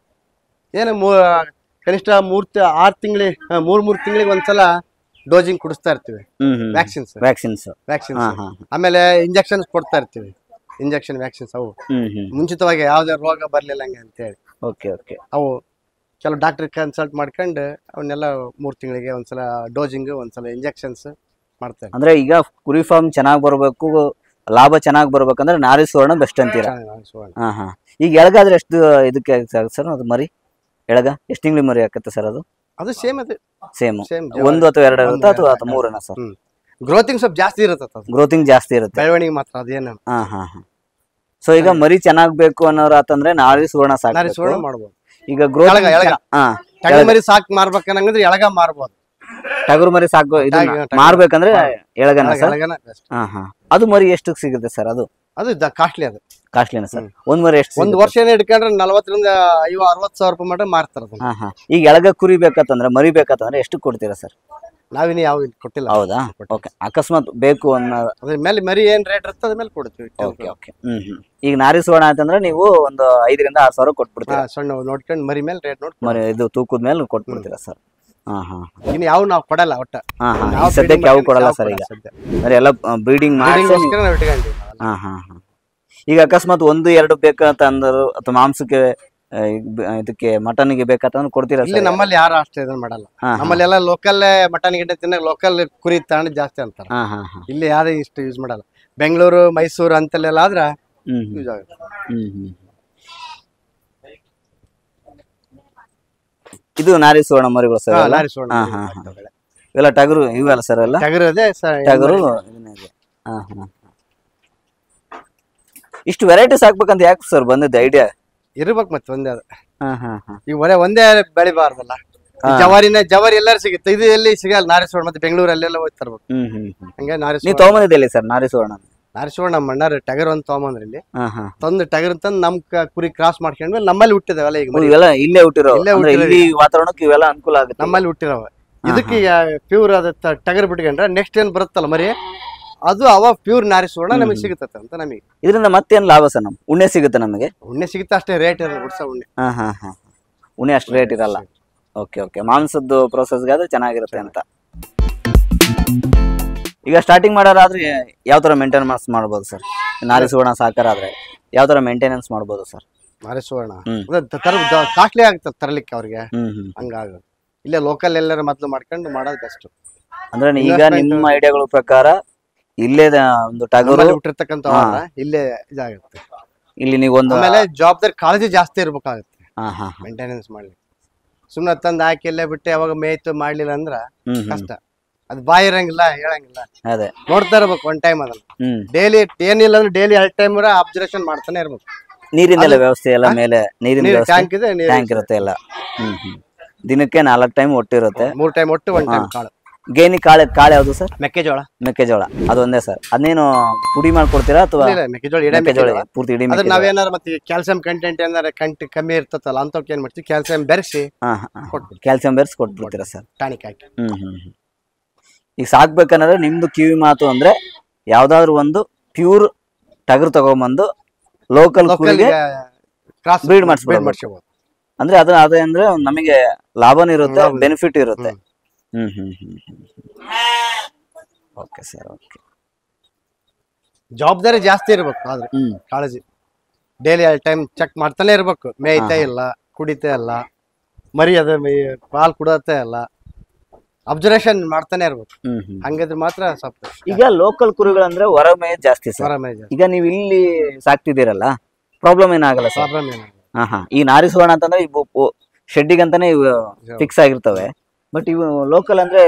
ಏನು ಕನಿಷ್ಠ 6 ತಿಂಗಳಿಗೆ 3 ತಿಂಗಳಿಗೆ ಒಂದ್ಸಲ ಡೋಸಿಂಗ್ ಕುಡಿಸ್ತಾ ಇರ್ತೀವಿ. ವ್ಯಾಕ್ಸಿನ್ಸ್ ಆಮೇಲೆ ಇಂಜೆಕ್ಷನ್ಸ್ ಕೊಡ್ತಾ ಇರ್ತೀವಿ. ಇಂಜೆಕ್ಷನ್ ವ್ಯಾಕ್ಸಿನ್ಸ್ ಅವು ಮುಂಚಿತವಾಗಿ ಯಾವ್ದೇ ರೋಗ ಬರ್ಲಿಲ್ಲ ಹಂಗೆ ಅಂತ ಹೇಳಿ ಅವು ಕೆಲವು ಡಾಕ್ಟರ್ ಕನ್ಸಲ್ಟ್ ಮಾಡ್ಕೊಂಡು ಅವನ್ನೆಲ್ಲ 3 ತಿಂಗಳಿಗೆ ಒಂದ್ಸಲ ಡೋಸಿಂಗ್, ಒಂದ್ಸಲ ಇಂಜೆಕ್ಷನ್ಸ್ ಮಾಡ್ತಾರೆ. ಅಂದ್ರೆ ಈಗ ಕುರಿ ಫಾರ್ಮ್ ಚೆನ್ನಾಗಿ ಬರ್ಬೇಕು, ಲಾಭ ಚೆನ್ನಾಗಿ ಬರ್ಬೇಕಂದ್ರೆ ನಾರಿ ಸುವರ್ಣ ಬೆಸ್ಟ್ ಅಂತೀರಾ? ಈಗ ಎಳಗಾದ್ರೆ ಎಷ್ಟು ಇದಕ್ಕೆ ಸರ್ ಅದು ಮರಿ? ಎಳಗ ಎಷ್ಟು ತಿಂಗಳಿಗೆ ಮರಿ ಹಾಕತ್ತೆ ಸರ್ ಅದು? ಅದು ಸೇಮ್ 1 ಅಥವಾ 2 ಇರುತ್ತೆ ಅಥವಾ 3 ಸರ್? ಗ್ರೋತಿಂಗ್ ಸ್ವಲ್ಪ ಜಾಸ್ತಿ ಇರುತ್ತೆ. ಗ್ರೋತಿಂಗ್ ಜಾಸ್ತಿ ಇರುತ್ತೆ, ಬೆಳವಣಿಗೆ ಮಾತ್ರ ಅದೇನು. ಸೊ ಈಗ ಮರಿ ಚೆನ್ನಾಗ್ಬೇಕು ಅನ್ನೋರು ಆತಂದ್ರೆ ನಾರಿ ಸುವರ್ಣ ಸಾಕು, ನಾರಿ ಸುವರ್ಣ ಮಾಡ್ಬೋದು. ಈಗ ಗ್ರೋತಿಂಗ್ ಟಗರು ಮರಿ ಸಾಕ್ ಮಾರ್ಬೇಕಂದ್ರೆ ಎಳಗ ಮಾರ್ಬೋದು. ಟಗರು ಮರಿ ಸಾಕು ಮಾರ್ಬೇಕಂದ್ರೆ ಎಳಗನ ಸರ್? ಅದು ಮರಿ ಎಷ್ಟು ಸಿಗುತ್ತೆ ಸರ್? ಅದು ಕಾಸ್ಟ್ಲಿ. ಅದು ಕಾಸ್ಟ್ಲಿನ ಸರ್? ಒಂದ್ ಮರಿ ಎಷ್ಟು? ಒಂದ್ ವರ್ಷ ಹಿಡ್ಕೊಂಡ್ರೆ 40,000-60,000 ರೂಪಾಯಿ ಮಟ್ಟ ಮಾರ್ತಾರ. ಈಗ ಎಳಗ ಕುರಿ ಬೇಕಂತಂದ್ರೆ ಮರಿ ಬೇಕಂತಂದ್ರೆ ಎಷ್ಟು ಕೊಡ್ತೀರಾ ಸರ್? ನಾವಿನ ಯಾವ ಕೊಟ್ಟಿಲ್ಲ. ಹೌದಾ? ಓಕೆ. ಅಕಸ್ಮಾತ್ ಬೇಕು ಅನ್ನೋ ಅದ್ರ ಮೇಲೆ ಮರಿ ಏನ್ ರೇಟ್ ಇರ್ತದೆ ಅದ್ರ ಮೇಲೆ ಕೊಡ್ತೀವಿ. ಈಗ ನಾರಿ ಸುವರ್ಣ ಅಂತಂದ್ರೆ ನೀವು ಒಂದು 5,000-6,000 ಕೊಟ್ಬಿಡ್ತೀರಾ? ಸಣ್ಣ ನೋಡ್ಕೊಂಡು ಮರಿ ಮೇಲೆ ರೇಟ್ ನೋಡಿ ಮರಿ ಇದು ತೂಕದ ಮೇಲೆ ಕೊಟ್ಬಿಡ್ತೀರಾ ಸರ್? ಇನ್ನು ಯಾವ ನಾವು ಕೊಡಲ್ಲ ಒಟ್ಟ. ಸದ್ಯಕ್ಕೆ ಯಾವ ಕೊಡಲ್ಲ ಸರ್ ಈಗ? ಎಲ್ಲ ಬ್ರೀಡಿಂಗ್ ಮಾಡಿ. ಈಗ ಅಕಸ್ಮಾತ್ 1-2 ಬೇಕಂತ ಅಂದರು ಅಥವಾ ಮಾಂಸಕ್ಕೆ ಇದಕ್ಕೆ ಮಟನ್ಗೆ ಬೇಕಂತಂದ್ರೆ ಕೊಡ್ತೀರಾ? ಇಲ್ಲಿ ನಮ್ಮಲ್ಲಿ ಯಾರು ಅಷ್ಟೇ ಇದನ್ನ ಮಾಡಲ್ಲ. ನಮ್ಮಲ್ಲಿ ಎಲ್ಲ ಲೋಕಲ್ ಮಟನ್ ಗಿಟ್ಟ ತಿನ್ನ ಲೋಕಲ್ ಕುರಿ ತಗೊಂಡು ಜಾಸ್ತಿ ಅಂತಾರ. ಇಲ್ಲಿ ಯಾರು ಇಷ್ಟು ಯೂಸ್ ಮಾಡಲ್ಲ. ಬೆಂಗಳೂರು, ಮೈಸೂರು ಅಂತಲ್ಲೆಲ್ಲ ಆದ್ರ ಯೂಸ್ ಆಗುತ್ತೆ. ಇದು ನಾರಿ ಸುವರ್ಣ ಮರಿಗಳು ಸರ್? ನಾರಿ ಸುವರ್ಣ ಇವೆಲ್ಲ ಟಗರು ಇವೆಲ್ಲ ಸರ್? ಎಲ್ಲ ಟಗರು ಟಗರು. ಇಷ್ಟು ವೆರೈಟೀಸ್ ಹಾಕ್ಬೇಕಂತ ಯಾಕೆ ಸರ್ ಬಂದಿದ್ದ ಐಡಿಯಾ? ಇರ್ಬೇಕು ಮತ್ತೆ ಒಂದೇ ಅದು. ಈಗ ಒಂದೇ ಬೆಳಿಬಾರ್ದಲ್ಲ. ಜವಾರಿ ಎಲ್ಲಾರು ಸಿಗುತ್ತೆ, ಇದು ಎಲ್ಲಿ ಸಿಗಲ್ಲ. ನಾರಿ ಸುವರ್ಣ ಮತ್ತೆ ಬೆಂಗಳೂರಲ್ಲೆಲ್ಲ ಹೋಗಿ ತರ್ಬೇಕು. ಹಂಗೆ ನಾರಿ ನೀವು ತಗೊಂಬಂದಿದ್ದೆ ಸರ್ ನಾರಿ ಸುವರ್ಣ? ನಾರಿ ಸುವರ್ಣ ನಮ್ಮ ಅಣ್ಣಾರು ಟಗರ್ ಅಂತ ತಗೊಂಬಂದ್ರಿ. ಇಲ್ಲಿ ತಂದು ಟಗರ್ ತಂದು ನಮ್ ಕುರಿ ಕ್ರಾಸ್ ಮಾಡ್ಕೊಂಡ್ಮೇಲೆ ನಮ್ಮಲ್ಲಿ ಹುಟ್ಟಿದವಲ್ಲ. ಈಗ ಇಲ್ಲೇ ಹುಟ್ಟಿರೋ ವಾತಾವರಣಕ್ಕೆ ಇವೆಲ್ಲ ಅನುಕೂಲ ಆಗುತ್ತೆ. ನಮ್ಮಲ್ಲಿ ಹುಟ್ಟಿರವ. ಇದಕ್ಕೆ ಪ್ಯೂರ್ ಅದ ಟಗರ್ ಬಿಟ್ಕೊಂಡ್ರೆ ನೆಕ್ಸ್ಟ್ ಏನ್ ಬರುತ್ತಲ್ಲ ಮರಿ, ಅದು ಅವ ಪ್ಯೂರ್ ನಾರಿ ಸುವರ್ಣ ನಮಗೆ ಸಿಗುತ್ತೆ ಅಂತ. ನಮಗೆ ಇದರಿಂದ ಮತ್ತೇನ್ ಲಾಭ ಸರ್? ನಮ್ ಉಣ್ಣೆ ಸಿಗುತ್ತೆ? ನಮಗೆ ಉಣ್ಣೆ ಸಿಗುತ್ತೆ ಅಷ್ಟೇ, ರೇಟ್ ಇರಲ್ಲ. ಗುಡ್ಸ ಉಣ್ಣೆ ಉಣೆ ಅಷ್ಟು ರೇಟ್ ಇರಲ್ಲ. ಓಕೆ ಓಕೆ, ಮಾಂಸದ್ದು ಪ್ರೊಸೆಸ್ಗೆ ಆದ್ರೆ ಚೆನ್ನಾಗಿರುತ್ತೆ ಅಂತ. ಈಗ ಸ್ಟಾರ್ಟಿಂಗ್ ಮಾಡೋರಾದ್ರೆ ಯಾವ ತರ ಮೇಂಟೆನೆನ್ಸ್ ಮಾಡ್ಬೋದು ಸರ್? ನಾರಿ ಸುವರ್ಣ ಸಾಕಾರ ಆದ್ರೆ ಯಾವ ತರ ಮೇಂಟೆನೆನ್ಸ್ ಮಾಡ್ಬೋದು ಸರ್? ನಾರಿ ಸುವರ್ಣ ಕಾಸ್ಟ್ಲಿ ಆಗ್ತದೆ ತರಲಿಕ್ಕೆ ಅವ್ರಿಗೆ, ಹಂಗಾಗ ಇಲ್ಲೇ ಲೋಕಲ್ ಎಲ್ಲರ ಮೊದ್ಲು ಮಾಡ್ಕೊಂಡು ಮಾಡೋದು ಬೆಸ್ಟ್. ಅಂದ್ರೆ ಈಗ ನಿಮ್ಮ ಐಡಿಯಾಗಳ ಪ್ರಕಾರ ಇಲ್ಲೇ ಒಂದು ಟಗರು ಹುಟ್ಟಿರ್ತಕ್ಕಂಥ ಇಲ್ಲೇ ಇದಾಗುತ್ತೆ. ಇಲ್ಲಿ ನೀವು ಒಂದು ಆಮೇಲೆ ಜವಾಬ್ದಾರಿ ಕಾಳಜಿ ಜಾಸ್ತಿ ಇರ್ಬೇಕಾಗುತ್ತೆ ಮೇಂಟೆನೆನ್ಸ್ ಮಾಡ್ಲಿಕ್ಕೆ. ಸುಮ್ನೆ ತಂದು ಹಾಕಿ ಇಲ್ಲೇ ಬಿಟ್ಟು ಯಾವಾಗ ಮೇಯ್ತು ಮಾಡ್ಲಿಲ್ಲ ಅಂದ್ರ ಕಷ್ಟ. ಅದು ಬಾಯಿ ಇರಂಗಿಲ್ಲ, ಹೇಳಂಗಿಲ್ಲ, ಅದೇ ನೋಡ್ತಾ ಇರ್ಬೇಕು ಒನ್ ಟೈಮ್. ಅದನ್ನ ಡೈಲಿ ಏನಿಲ್ಲ ಅಂದ್ರೆ ಡೈಲಿ 2 ಟೈಮ್ ಅಬ್ಸರ್ವೇಷನ್ ಮಾಡ್ತಾನೆ ಇರ್ಬೇಕು. ನೀರಿನ ವ್ಯವಸ್ಥೆ ಎಲ್ಲ ಮೇಲೆ ನೀರಿನ ಟ್ಯಾಂಕ್ ಇದೆ, ಟ್ಯಾಂಕ್ ಇರುತ್ತೆ ಎಲ್ಲ. ದಿನಕ್ಕೆ 4 ಟೈಮ್ ಒಟ್ಟು ಇರುತ್ತೆ. 3 ಟೈಮ್ ಒಟ್ಟು 1 ಟೈಮ್ ಕಾಳು. ಗೇನಿ ಕಾಳು ಯಾವ್ದು ಸರ್? ಮೆಕ್ಕೆಜೋಳ. ಮೆಕ್ಕೆಜೋಳ ಅದೊಂದೇ ಸರ್. ಅದನ್ನೇನು ಪುಡಿ ಮಾಡ್ಕೊಡ್ತೀರಾ ಅಥವಾ ಮೆಕ್ಕೆಜೋಳ ಪೂರ್ತಿ ಇಡೀ? ಅದ್ರ ನಾವೇನಾರ ಮತ್ತೆ ಕ್ಯಾಲ್ಸಿಯಂ ಕಂಟೆಂಟ್ ಏನಾರ ಕಮ್ಮಿ ಇರ್ತಲ್ಲ ಅಂತವಕ್ಕೆ ಏನ್ ಮಾಡ್ತೀವಿ, ಕ್ಯಾಲ್ಸಿಯಂ ಬೆರೆಸಿ ಕ್ಯಾಲ್ಸಿಯಂ ಬೆರೆಸಿ ಕೊಟ್ಬಿಡ್ತೀರಾ ಸರ್ ಟಾನಿಕ್ ಹಾಕಿ? ಈಗ ಸಾಕ್ಬೇಕಂದ್ರೆ ನಿಮ್ದು ಕಿವಿ ಮಾತು ಅಂದ್ರೆ ಯಾವ್ದಾದ್ರು ಒಂದು ಪ್ಯೂರ್ ಟಗರು ತಗೊಂಬಂದು ಲೋಕಲ್ ಕ್ರಾಸ್ ಬ್ರೀಡ್ ಮಾಡಿಸ್ಬೋದು. ಅಂದ್ರೆ ಅದೇ ಅಂದ್ರೆ ನಮಗೆ ಲಾಭನೂ ಇರುತ್ತೆ, ಬೆನಿಫಿಟ್ ಇರುತ್ತೆ. Okay sir, okay. ಜವಾಬ್ದಾರಿ ಜಾಸ್ತಿ ಇರ್ಬೇಕು, ಆದ್ರೆ ಕಾಳಜಿ ಡೈಲಿ 2 ಟೈಮ್ ಚೆಕ್ ಮಾಡ್ತಾನೆ ಇರ್ಬೇಕು. ಮೇಯ್ತಾ ಇಲ್ಲ, ಕುಡಿತಾ ಇಲ್ಲ, ಮರಿ ಅದ ಹಾಲು ಕುಡತ್ತೆ ಇಲ್ಲ, ಅಬ್ಸರ್ವೇಷನ್ ಮಾಡ್ತಾನೆ ಇರ್ಬೇಕು. ಹಂಗಿದ್ರೆ ಮಾತ್ರ ಸ್ವಲ್ಪ. ಈಗ ಲೋಕಲ್ ಕುರಿಗಳಂದ್ರೆ ಹೊರ ಮೇಯ್ ಜಾಸ್ತಿ ಸರ್. ಈಗ ನೀವು ಇಲ್ಲಿ ಸಾಕ್ತಿದ್ದೀರಲ್ಲ, ಪ್ರಾಬ್ಲಮ್ ಏನಾಗಲ್ಲ ಸರ್? ಪ್ರಾಬ್ಲಮ್ ಏನಾಗಲ್ಲ. ಈ ನಾರಿ ಸುವರ್ಣ ಅಂತಂದ್ರೆ ಇವು ಶೆಡ್ಡಿಗಂತಾನೆ ಫಿಕ್ಸ್ ಆಗಿರ್ತವೆ. ಬಟ್ ಇವು ಲೋಕಲ್ ಅಂದ್ರೆ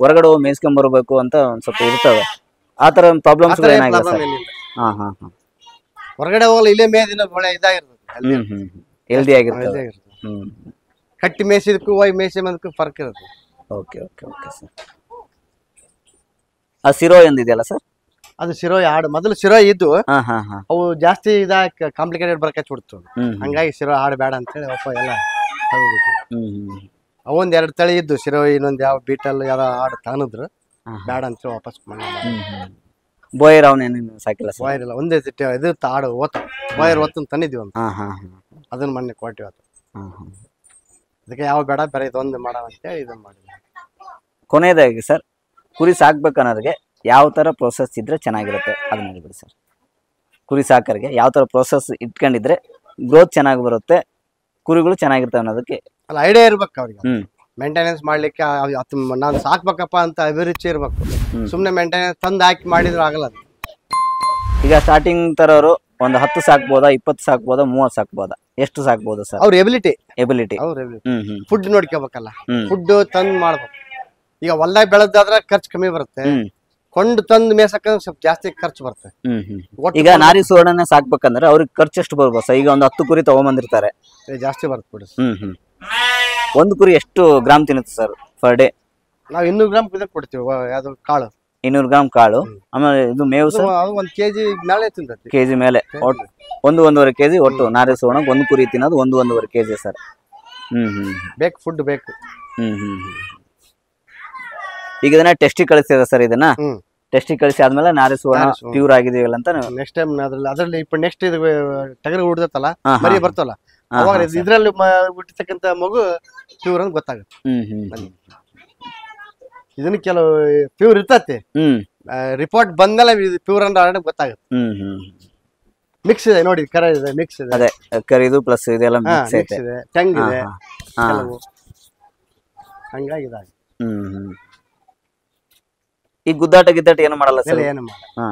ಹೊರಗಡೆ ಹೋಗಿ ಮೇಯ್ಸ್ಕೊಂಡ್ ಬರ್ಬೇಕು ಅಂತ ಒಂದ್ ಸ್ವಲ್ಪ ಇರ್ತವೆ. ಆತರ ಪ್ರಾಬ್ಲಮ್ಸ್ ಏನಾಗಿಲ್ಲ ಸರ್? ಹೊರಗಡೆ ಹೋಗಲ್ಲ, ಇಲ್ಲೇ ಮೇದಿನ ಒಳ್ಳೆ ಇದಾಗಿರ್ತದೆ, ಹೆಲ್ದಿ ಆಗಿರ್ತದೆ. ಕಟ್ಟಿ ಮೇಯ್ಸಿದಕ್ಕೂ ಹೋಗಿ ಮೇಯ್ಸಿದಕ್ಕೂ ಫರ್ಕ್ ಇರುತ್ತೆ. Okay okay okay sir. ಆ ಸಿರೋ ಎಂದಿದೆಯಲ್ಲ ಸರ್? ಅದು ಶಿರೋ ಆಡು ಮೊದಲು ಶಿರೋ ಇದ್ದು ಅವು ಜಾಸ್ತಿ ಕಾಂಪ್ಲಿಕೇಟೆಡ್ ಬರಕಚ್ಚಿ ಬಿಡ್ತು. ಹಂಗಾಗಿ ಶಿರೋ ಆಡು ಬೇಡ ಅಂತೇಳಿ ಒಪ್ಪ ಎಲ್ಲ ತಗೋಬಿಟ್ಟು. ಅವೊಂದ್ 2 ತಳಿ ಇದ್ದು ಶಿರೋ, ಇನ್ನೊಂದ್ ಯಾವ ಬೀಟಲ್ ಯಾವ ಆಡು ತಾನಿದ್ರು, ಬೇಡ ಅಂತೇಳಿ ವಾಪಸ್ ಬೋಯರ್ ಅವನೇನು ಸಾಕಿಲ್ಲ? ಬೋಯರ್ ಇಲ್ಲ, ಒಂದೇ ಇದು ಆಡು ಓತ ಬೋಯರ್ ಒತ್ತನ್ ತಂದಿದ್ವಿ ಒಂದು, ಅದನ್ನ ಮೊನ್ನೆ ಕೊಟ್ಟಿವಿ. ಅದಕ್ಕೆ ಯಾವ ಬೇಡ, ಬೇರೆ ಇದೊಂದು ಮಾಡೋಣ ಅಂತೇಳಿ ಇದನ್ನ ಮಾಡಿದ್ವಿ. ಕೊನೆಯದಾಗಿ ಸರ್, ಕುರಿ ಸಾಕ್ಬೇಕನ್ನೋರಿಗೆ ಯಾವ ತರ ಪ್ರೋಸೆಸ್ ಇದ್ರೆ ಚೆನ್ನಾಗಿರುತ್ತೆ ಅದನ್ನ ಹೇಳಿಬಿಡಿ ಸರ್. ಕುರಿ ಸಾಕರಿಗೆ ಯಾವ ತರ ಪ್ರೋಸೆಸ್ ಇಟ್ಕೊಂಡಿದ್ರೆ ಗ್ರೋತ್ ಚೆನ್ನಾಗಿ ಬರುತ್ತೆ, ಕುರಿಗಳು ಚೆನ್ನಾಗಿರ್ತವೆ ಅನ್ನೋದಕ್ಕೆ ಅಲ್ಲ ಐಡಿಯಾ ಇರ್ಬೇಕು ಅವ್ರಿಗೆ. ಮೇಂಟೆನೆನ್ಸ್ ಮಾಡ್ಲಿಕ್ಕೆ ನಾನು ಸಾಕ್ಬೇಕಪ್ಪ ಅಂತ ಅಭಿರುಚಿ ಇರ್ಬೇಕು. ಸುಮ್ನೆ ಮೇಂಟೆನೆನ್ಸ್ ತಂದು ಹಾಕಿ ಮಾಡಿದ್ರೆ ಆಗಲ್ಲ. ಈಗ ಸ್ಟಾರ್ಟಿಂಗ್ ತರೋರು ಒಂದು 10 ಸಾಕ್ಬೋದಾ, 20 ಸಾಕ್ಬೋದಾ, 30 ಸಾಕ್ಬೋದಾ? ಎಷ್ಟು ಸಾಕ್ಬೋದು ಸರ್? ಅವ್ರ ಎಬಿಲಿಟಿ ಫುಡ್ ನೋಡ್ಕೋಬೇಕಲ್ಲ, ಫುಡ್ ತಂದು ಮಾಡ್ಬೇಕು. ಈಗ ಹೊಲ್ದಾಗ ಬೆಳೆದಾದ್ರೆ ಖರ್ಚು ಕಮ್ಮಿ ಬರುತ್ತೆ, ಕೊಂಡು ತಂದು ಮೇಸಕ ಸ್ವಲ್ಪ ಜಾಸ್ತಿ ಖರ್ಚು ಬರುತ್ತೆ. ಈಗ ನಾರಿ ಸುವರ್ಣನ ಸಾಕ್ಬೇಕಂದ್ರೆ ಅವ್ರಿಗೆ ಖರ್ಚು ಎಷ್ಟು ಬರ್ಬೋದು ಸರ್? ಈಗ ಒಂದು 10 ಕುರಿ ತಗೊಂಬಂದಿರ್ತಾರೆ, ಜಾಸ್ತಿ ಬರುತ್ತೆ ಬಿಡಿ. ಒಂದು ಕುರಿ ಎಷ್ಟು ಗ್ರಾಮ್ ತಿನ್ನುತ್ತೆ ಸರ್ ಪರ್ ಡೇ? ನಾವು 200 ಗ್ರಾಮ್ ಕೊಡ್ತೀವಿ. ಯಾವ್ದು ಕಾಳು 200 ಗ್ರಾಮ್ ಕಾಳು. ಆಮೇಲೆ ಇದು ಮೇವು ಸರ್? 1 kg ಮೇಲೆ ತಿಂತೈತಿ. ಕೆಜಿ ಮೇಲೆ 1-1.5 kg ಒಟ್ಟು ನಾರಿ ಸುವರ್ಣ ಒಂದು ಕುರಿ ತಿನ್ನೋದು 1-1.5 kg ಸರ್. ಬೇಕು, ಫುಡ್ ಬೇಕು. ಈಗ ಇದನ್ನ ಟೆಸ್ಟಿಗೆ ಕಳಿಸ್ತೀರಾ ಸರ್? ಇದನ್ನ ಟೆಸ್ಟಿಗೆ ಕಳಿಸಿ ಆದ್ಮೇಲೆ ನಾರಿ ಸುವರ್ಣ ಪ್ಯೂರ್ ಆಗಿದೀವಲ್ಲ ಅಂತ ನೆಕ್ಸ್ಟ್ ಟೈಮ್ ಅದ್ರಲ್ಲಿ ఇప్పుడు ನೆಕ್ಸ್ಟ್ ಇದು ಟಗರು ಹುಡ್ದತ್ತಲ್ಲ, ಮರಿ ಬರ್ತಲ್ಲ, ಅವಾಗ ಇದ್ರಲ್ಲಿ ಹುಟ್ಟಿರ್ತಕ್ಕಂತ ಮಗು ಪ್ಯೂರ್ ಅಂತ ಗೊತ್ತಾಗುತ್ತೆ. ಇದನ್ನ ಕೆಲವು ಪ್ಯೂರ್ ಇರ್ತತಿ, ರಿಪೋರ್ಟ್ ಬಂದ್ಮೇಲೆ ಪ್ಯೂರ್ ಅಂತ ಗೊತ್ತಾಗುತ್ತೆ. ಮಿಕ್ಸ್ ಇದೆ ನೋಡಿ, ಕರ ಇದೆ, ಮಿಕ್ಸ್ ಇದೆ. ಅದೇ ಕರಿದು ಪ್ಲಸ್ ಇದೆಲ್ಲ ಮಿಕ್ಸ್ ಇದೆ, ಟಂಗ್ ಇದೆ ಕೆಲವು, ಹಂಗಾಗಿ ಇದಾಗಿ. ಈ ಗುದ್ದಾಟ ಗಿದ್ದಾಟ ಏನು ಮಾಡಲ್ಲ ಸರ್? ಏನು ಮಾಡಲ್ಲ,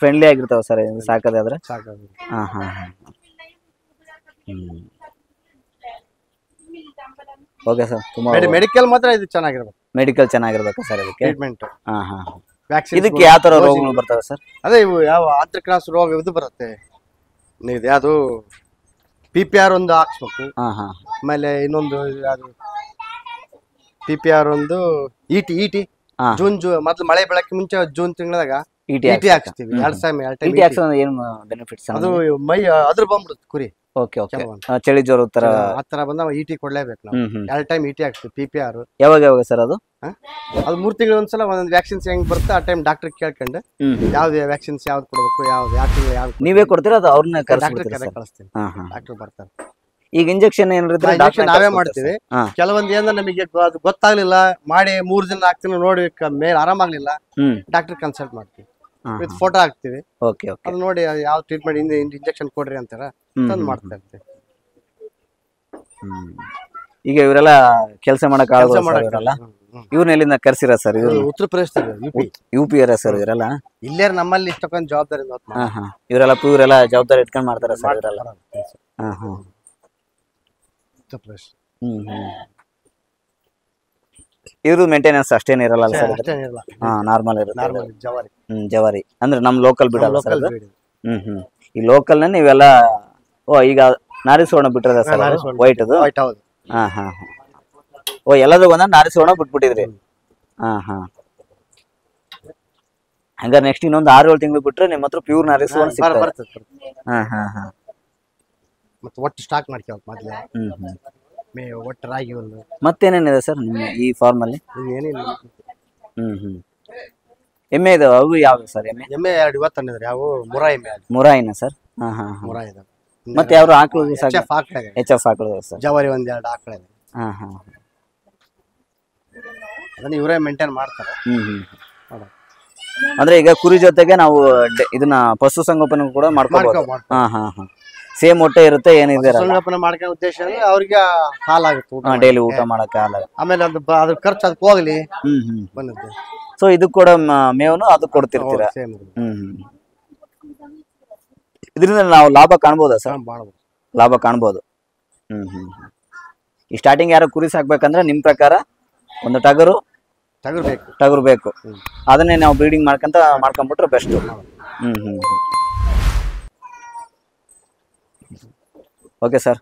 ಫ್ರೆಂಡ್ಲಿ ಆಗಿರ್ತಾವ ಸರ್ ಸಾಕದಾದ್ರೆ? ಸಾಕೋದು. Okay sir. ತುಂಬಾ ಮೆಡಿಕಲ್ ಮಾತ್ರ ಇದು ಚೆನ್ನಾಗಿರ್ಬೇಕು. ಮೆಡಿಕಲ್ ಚೆನ್ನಾಗಿರ್ಬೇಕು ಸರ್ ಅದಕ್ಕೆ ಟ್ರೀಟ್ಮೆಂಟ್. ವ್ಯಾಕ್ಸಿನ್. ಇದಕ್ಕೆ ಯಾವ ತರ ರೋಗಗಳು ಬರ್ತವೆ ಸರ್? ಅದೇ ಇವು ಯಾವ ಆಂತ್ರಕ್ರಾಸ್ ರೋಗ ಇದು ಬರುತ್ತೆ. ಇದು ಯಾವುದು PPR ಒಂದು ಹಾಕ್ಸ್ಬೇಕು. ಆಮೇಲೆ ಇನ್ನೊಂದು ಯಾವುದು PPR ಒಂದು ಇಟಿ ಜೂನ್ ಮೊದ್ಲು ಮಳೆ ಬೆಳಕ್ಕೆ ಮುಂಚೆ ಜೂನ್ ತಿಂಗಳದಾಗ ಇಟಿ ಹಾಕ್ಸ್ತೀವಿ. 2 ಟೈಮ್ ಏನು ಬೆನಿಫಿಟ್ಸ್? ಅದು ಮೈ ಅದ್ರ ಬಂದ್ಬಿಡುತ್ತೆ ಕುರಿ. Okay okay. ಚಳಿ ಜ್ವರ ತರ ಆ ತರ ಬಂದ ಇಟಿ ಕೊಡ್ಲೇಬೇಕು ನಾವು. 2 ಟೈಮ್ ಇಟಿ ಹಾಕ್ತೀವಿ. PPR ಯಾವಾಗ ಸರ್? ಅದು 3 ತಿಂಗಳು ಒಂದ್ಸಲ ಒಂದೊಂದು ವ್ಯಾಕ್ಸಿನ್ಸ್ ಹೆಂಗ್ ಬರುತ್ತೆ ಆ ಟೈಮ್ ಡಾಕ್ಟರ್ ಕೇಳ್ಕೊಂಡು ಯಾವ್ದು ವ್ಯಾಕ್ಸಿನ್ಸ್ ಯಾವ್ದು ಕೊಡ್ಬೇಕು, ಯಾವ್ದು ಯಾವ ತಿಂಗಳು ಯಾವ್ದು ನೀವೇ ಕೊಡ್ತೀರಾ ಅದು ಅವ್ರನ್ನ ಡಾಕ್ಟರ್ ಕಳಿಸ್ತೀನಿ. ಡಾಕ್ಟರ್ ಬರ್ತಾರೆ. ಈಗ ಇಂಜೆಕ್ಷನ್ ಏನಿದ್ರೆ ನಾವೇ ಮಾಡ್ತೀವಿ. ಕೆಲವೊಂದು ಏನೋ ನಮಗೆ ಅದು ಗೊತ್ತಾಗ್ಲಿಲ್ಲ, ಮಾಡಿ 3 ದಿನ ಹಾಕ್ತೀನಿ ನೋಡಿ ಮೇಲೆ ಆರಾಮಾಗ್ಲಿಲ್ಲ, ಡಾಕ್ಟರ್ ಕನ್ಸಲ್ಟ್ ಮಾಡ್ತೀವಿ, ವಿತ್ ಫೋಟೋ ಹಾಕ್ತಿವಿ. ಅದು ನೋಡಿ ಯಾವ ಟ್ರೀಟ್ಮೆಂಟ್ ಇಂಜೆಕ್ಷನ್ ಕೊಡ್ರಿ ಅಂತಾರ ತಂದು ಮಾಡ್ತಾ ಇರ್ತೀವಿ. ಈಗ ಇವರೆಲ್ಲ ಕೆಲಸ ಮಾಡಕ್ ಆಗಲ್ಲ, ಇವ್ರನ್ನ ಎಲ್ಲಿಂದ ಕರ್ಸಿರ ಸರ್? ಇವ್ರು ಉತ್ತರ ಪ್ರದೇಶದಲ್ಲಿ UP ಸರ್ ಇವರೆಲ್ಲ? ಇಲ್ಲೇ ನಮ್ಮಲ್ಲಿ ಇಷ್ಟೊಂದು ಜವಾಬ್ದಾರಿ ಇವರೆಲ್ಲ ಇವರೆಲ್ಲ ಜವಾಬ್ದಾರಿ ಇಟ್ಕೊಂಡ್ ಮಾಡ್ತಾರ ಸರ್ ಇವರೆಲ್ಲ? ಉತ್ತರ ಪ್ರದೇಶ. ಇವ್ರದ್ದು ಮೇಂಟೆನೆನ್ಸ್ ಅಷ್ಟೇನು ಇರಲ್ಲ ಸರ್? ನಾರ್ಮಲ್ ಇರುತ್ತೆ. ಜವಾರಿ ಅಂದ್ರೆ ನಮ್ ಲೋಕಲ್ ಬಿಡಲ್ಲ ಸರ್? ಈ ಲೋಕಲ್ ನೀವೆಲ್ಲ ಈಗ ನಾರಿ ಸುವರ್ಣ ಬಿಟ್ಟಿರ ಸರ್? ವೈಟ್ ಅದು? ಎಲ್ಲದೂ ಒಂದ ನಾರಿ ಸುವರ್ಣ ಬಿಟ್ಬಿಟ್ಟಿದ್ರಿ? ಹಂಗಾರೆ ನೆಕ್ಸ್ಟ್ ಇನ್ನೊಂದು 6-7 ತಿಂಗಳು ಬಿಟ್ರೆ ನಿಮ್ಮ ಹತ್ರ ಪ್ಯೂರ್ ನಾರಿ ಸುವರ್ಣ ಸಿಗ್ತದೆ? ಒಟ್ಟು ಸ್ಟಾಕ್ ಮಾಡ್ತೀವಿ ಮೊದಲೇ. ಒಟ್ಟು ರಾಗಿ ಒಂದು ಮತ್ತೇನೇನಿದೆ ಸರ್ ನಿಮ್ಮ ಈ ಫಾರ್ಮ್ ಅಲ್ಲಿ? ಏನಿಲ್ಲ. ಎಮ್ಮೆ ಇದಾವೆ? ಅವು ಯಾವ್ದು ಸರ್ ಎಮ್ಮೆ? ಎಮ್ಮೆ 2 ಇವತ್ತು ತಂದಿದ್ರಿ. ಯಾವ ಮುರಾ ಎಮ್ಮೆ? ಮುರಾಯಿನ ಸರ್? ಮುರಾ ಇದಾವೆ. ಮತ್ತೆ ಯಾವ್ದು ಆಕಳು? HF ಆಕಳು ಸರ್? ಜವಾರಿ 1-2 ಆಕಳ ಇದೆ. ಅದನ್ನ ಇವರೇ ಮೇಂಟೈನ್ ಮಾಡ್ತಾರೆ. ಅಂದ್ರೆ ಈಗ ಕುರಿ ಜೊತೆಗೆ ನಾವು ಇದನ್ನ ಪಶು ಸಂಗೋಪನೆ ಕೂಡ ಮಾಡ್ಕೋಬಹುದು? ಸೇಮ್ ಹೊಟ್ಟೆ ಇರುತ್ತೆ ಏನಿದೆ? ಸಂಗೋಪನೆ ಮಾಡ್ಕೋ ಉದ್ದೇಶ ಅಂದ್ರೆ ಅವ್ರಿಗೆ ಹಾಲಾಗುತ್ತೆ, ಡೈಲಿ ಊಟ ಮಾಡಕ್ಕೆ ಹಾಲಾಗುತ್ತೆ. ಆಮೇಲೆ ಅದ್ರ ಖರ್ಚು ಅದಕ್ಕೆ ಹೋಗ್ಲಿ ಬಂದದ್ದು. ಸೊ ಇದು ಕೂಡ ಮೇವನ್ನು ಅದು ಕೊಡ್ತಿರ್ತೀರಾ? ಇದರಿಂದ ನಾವು ಲಾಭ ಕಾಣ್ಬೋದಾ ಸರ್? ಲಾಭ ಕಾಣ್ಬೋದು. ಈ ಸ್ಟಾರ್ಟಿಂಗ್ ಯಾರು ಕುರಿ ಸಾಕ್ಬೇಕಂದ್ರೆ ನಿಮ್ ಪ್ರಕಾರ ಒಂದು ಟಗರು ಬೇಕು, ಅದನ್ನೇ ನಾವು ಬ್ರೀಡಿಂಗ್ ಮಾಡ್ಕೊಂಡ್ಬಿಟ್ರೆ ಬೆಸ್ಟ್. ಓಕೆ ಸರ್,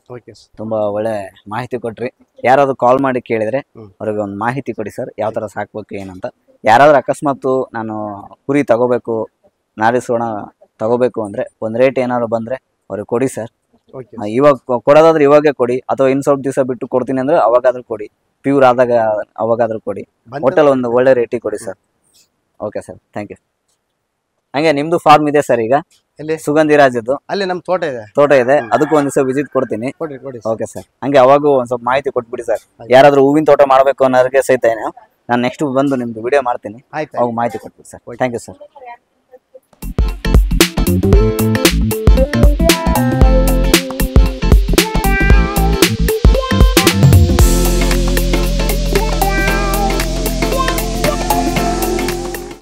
ತುಂಬಾ ಒಳ್ಳೆ ಮಾಹಿತಿ ಕೊಟ್ರಿ. ಯಾರಾದ್ರೂ ಕಾಲ್ ಮಾಡಿ ಕೇಳಿದ್ರೆ ಅವ್ರಿಗೆ ಒಂದು ಮಾಹಿತಿ ಕೊಡಿ ಸರ್, ಯಾವ ತರ ಸಾಕ್ಬೇಕು ಏನಂತ. ಯಾರಾದ್ರೂ ಅಕಸ್ಮಾತ್ ನಾನು ಕುರಿ ತಗೋಬೇಕು, ನಾರಿ ಸುವರ್ಣ ತಗೋಬೇಕು ಅಂದ್ರೆ ಒಂದು ರೇಟ್ ಏನಾದ್ರು ಬಂದ್ರೆ ಅವ್ರಿಗೆ ಕೊಡಿ ಸರ್. ಇವಾಗ ಕೊಡೋದಾದ್ರೆ ಇವಾಗೇ ಕೊಡಿ, ಅಥವಾ ಇನ್ ಸ್ವಲ್ಪ ದಿವಸ ಬಿಟ್ಟು ಕೊಡ್ತೀನಿ ಅಂದ್ರೆ ಅವಾಗಾದ್ರೂ ಕೊಡಿ, ಪ್ಯೂರ್ ಆದಾಗ ಅವಾಗಾದ್ರೂ ಕೊಡಿ. ಒಟ್ಟಲ್ಲಿ ಒಂದು ಒಳ್ಳೆ ರೇಟಿಗೆ ಕೊಡಿ sir. Okay sir, thank you. ಹಂಗೆ ನಿಮ್ದು ಫಾರ್ಮ್ ಇದೆ ಸರ್ ಈಗ ಸುಗಂಧಿರಾಜದ್ದು? ಅಲ್ಲಿ ನಮ್ ತೋಟ ಇದೆ, ಅದಕ್ಕೂ ಒಂದ್ ದಿವಸ ವಿಸಿಟ್ ಕೊಡ್ತೀನಿ. ಓಕೆ ಸರ್, ಹಂಗೆ ಅವಾಗೂ ಒಂದ್ ಸ್ವಲ್ಪ ಮಾಹಿತಿ ಕೊಟ್ಬಿಡಿ ಸರ್. ಯಾರಾದ್ರೂ ಹೂವಿನ ತೋಟ ಮಾಡ್ಬೇಕು ಅನ್ನೋರಿಗೆ ಸಹಿತ ನಾನು ನೆಕ್ಸ್ಟ್ ಬಂದು ನಿಮ್ದು ವಿಡಿಯೋ ಮಾಡ್ತೀನಿ, ಅವಾಗ ಮಾಹಿತಿ ಕೊಟ್ಬಿಡಿ ಸರ್. Thank you sir.